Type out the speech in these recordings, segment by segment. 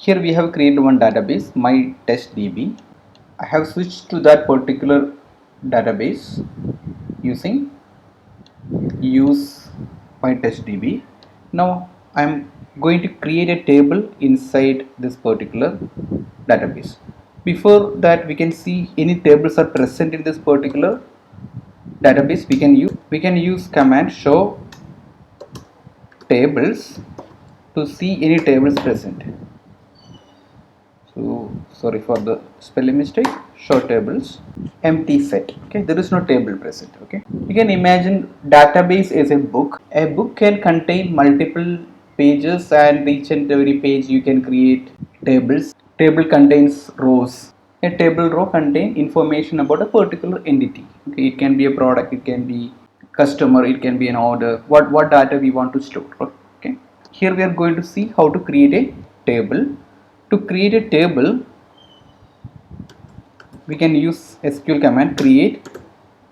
Here we have created one database, my test db. I have switched to that particular database using use my test db. Now I am going to create a table inside this particular database. Before that, we can see any tables are present in this particular database. We can use command show tables to see any tables present. So sorry for the spelling mistake. Show tables, empty set. Okay, there is no table present. Okay, you can imagine database is a book. A book can contain multiple pages, and each and every page you can create tables. Table contains rows. A table row contains information about a particular entity. Okay, it can be a product, it can be customer, it can be an order, what data we want to store. Okay, here we are going to see how to create a table. To create a table, we can use SQL command create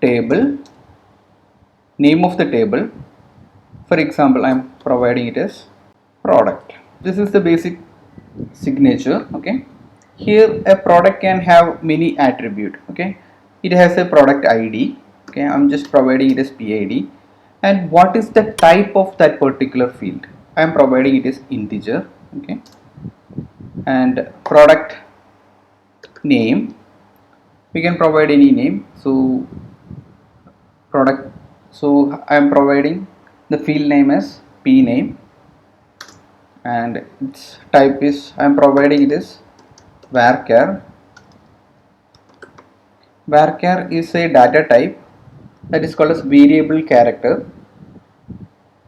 table, name of the table. For example, I am providing it as product. This is the basic signature. Okay, here a product can have many attribute. Okay, it has a product id. Okay, I'm just providing it as PID. And what is the type of that particular field? I am providing it as integer. Okay, and product name, we can provide any name. So product, so I am providing the field name as p name, and its type is, I am providing it as varchar. Varchar is a data type that is called as variable character,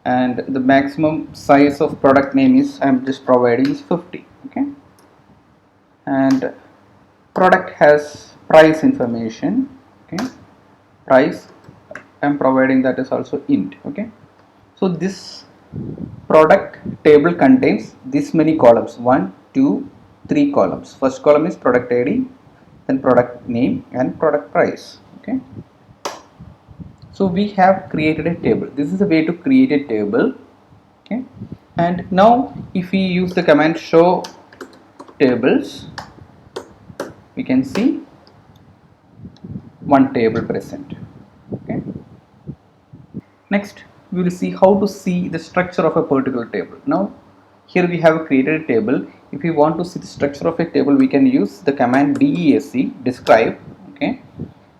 and the maximum size of product name is, I am just providing is 50. Okay, and product has price information. Okay, price, I am providing that is also int. Okay, so this product table contains this many columns, 1 2 3 columns. First column is product id, then product name, and product price. Okay, so we have created a table. This is a way to create a table. Okay, and now if we use the command show tables, we can see one table present. Okay, next we will see how to see the structure of a particular table. Now here we have created a table. If we want to see the structure of a table, we can use the command desc, describe. Okay,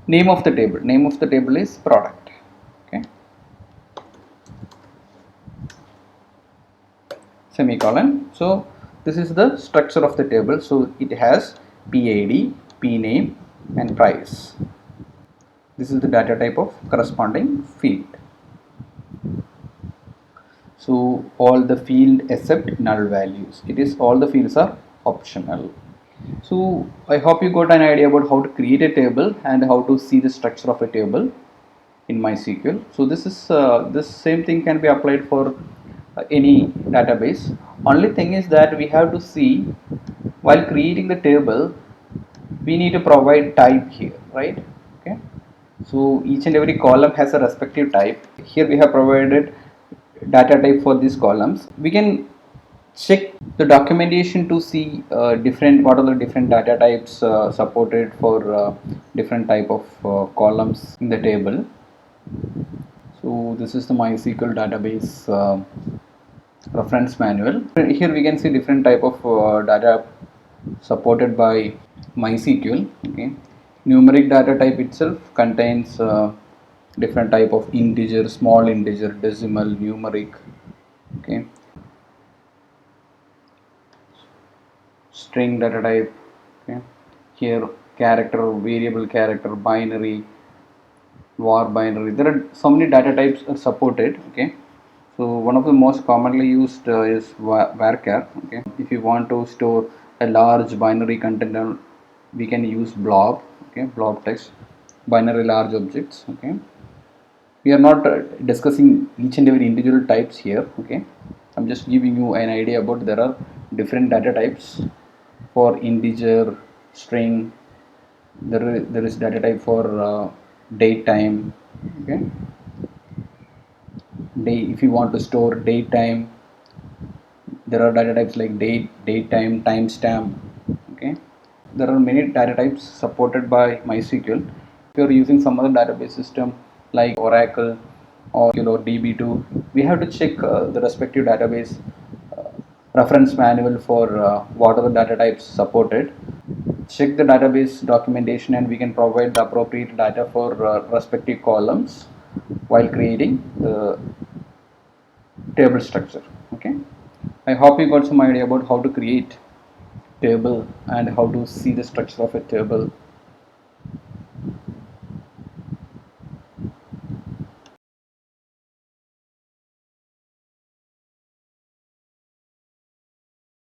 name of the table, name of the table is product. Okay, semicolon. So this is the structure of the table. So it has PID, p name, and price. This is the data type of corresponding field. So all the field except null values, it is all the fields are optional. So I hope you got an idea about how to create a table and how to see the structure of a table in MySQL. So this same thing can be applied for any database. Only thing is that we have to see, while creating the table, we need to provide type here, right? Okay, so each and every column has a respective type. Here we have provided data type for these columns. We can check the documentation to see what are the different data types supported for different type of columns in the table. So this is the MySQL database reference manual. Here we can see different type of data supported by MySQL. Okay, numeric data type itself contains different type of integer, small integer, decimal, numeric. Okay, string data type. Okay, here character, variable character, binary, var binary. There are so many data types are supported. Okay, so one of the most commonly used is varchar. Okay, if you want to store a large binary container, we can use blob. Okay, blob text, binary large objects. Okay, we are not discussing each and every individual types here. Okay, I'm just giving you an idea about there are different data types for integer, string. There is data type for date time. Okay, if you want to store date time, There are data types like date, date time, timestamp. Okay, there are many data types supported by MySQL. If you are using some other database system like Oracle or DB2, we have to check the respective database reference manual for what are the data types supported. Check the database documentation and we can provide the appropriate data for respective columns while creating the table structure. Okay, I hope you got some idea about how to create table and how to see the structure of a table